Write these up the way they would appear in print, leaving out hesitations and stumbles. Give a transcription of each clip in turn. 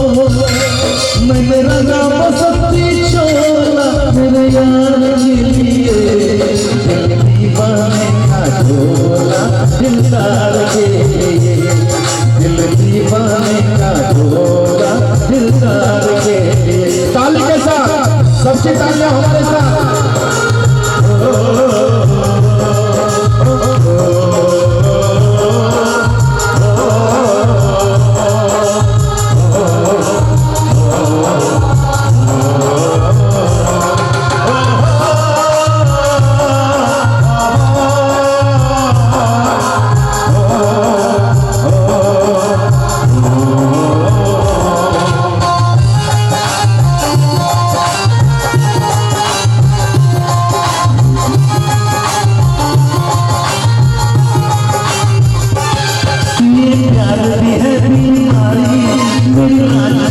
मैंने रंगा बसंती चोला मेरे यार के लिए, दिल दीवाने का झोला दिलदार के लिए, दिल दीवाने का झोला दिलदार के लिए। ताली के साथ सबसे तालियां हमारे साथ।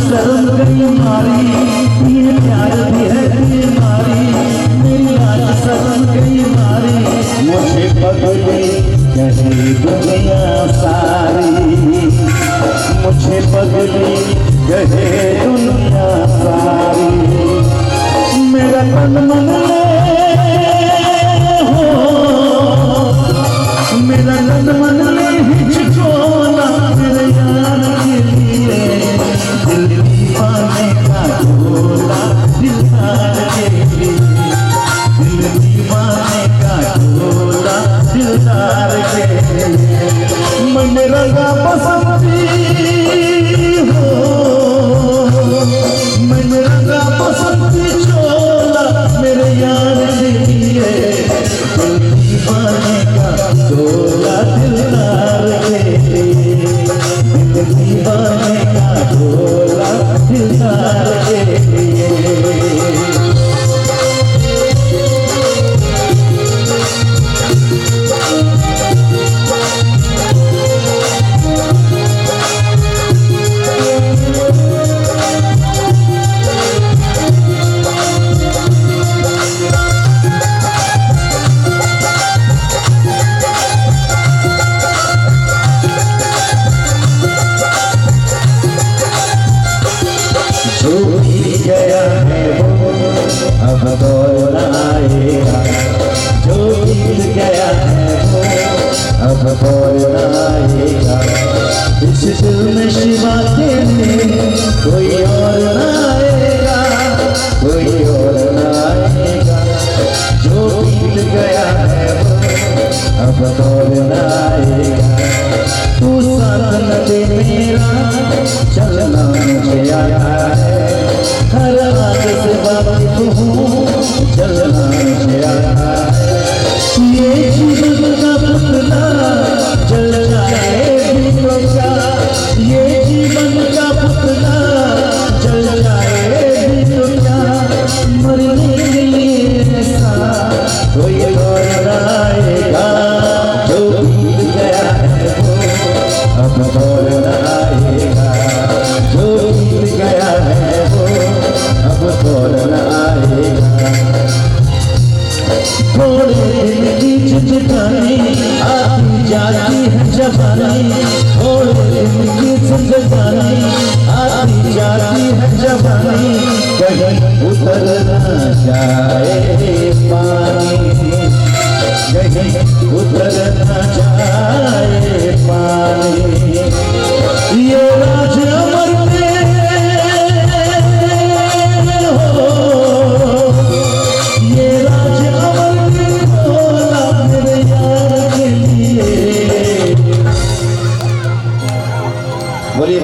शर्म गई मारी, ये प्यार भी है बीमारी, मेरी आज शर्म गई मारी। मुझे पगली कहे दुनिया सारी, मुझे पगली कहे दुनिया सारी। मेरा तन मन हो, मेरा तन मन हिचकोना मेरे यार के लिए, दिल दीवाने का झोला दिलदार के लिए, दिल दीवाने का झोला दिलदार के लिए। मैंने रंगा बसंती हो, मैंने रंगा बसंती चोला मेरे यार के लिए, दिल दीवाने का झोला दिलदार के लिए, दिल दीवाने का झोला दिलदार के लिए। जो भी गया है वो अब दौड़ आएगा, जो बीत गया है वो अब दौड़ आएगा। इस दिल में शिवा के लिए कोई और न आएगा, कोई और न आएगा। जो बीत गया है वो अब दौड़ आएगा। तू साथ न दे मेरा चलना मुझे आता है, हर बात से वाकिफ हूँ चलना मुझे आता है। ये जीवन का पुतला जल जाए भी तो क्या, ये जीवन का पुतला जल जाए भी तो क्या। मरने के लिए ऐसा कोई और आएगा, जो बीत गया है वो अब दौड़ आएगा, जो बीत गया है वो अब दौड़ आएगा। थोड़े दिन की जिंदगानी आती जाती है जवानी, थोड़े दिन की जिंदगानी आती जाती है जवानी। कहीं उतर न जाए पानी, कहीं उतर न जाए पानी। ये राज अमर में हो, ये राज अमर में बोला मेरे यार के लिए। बोलिए।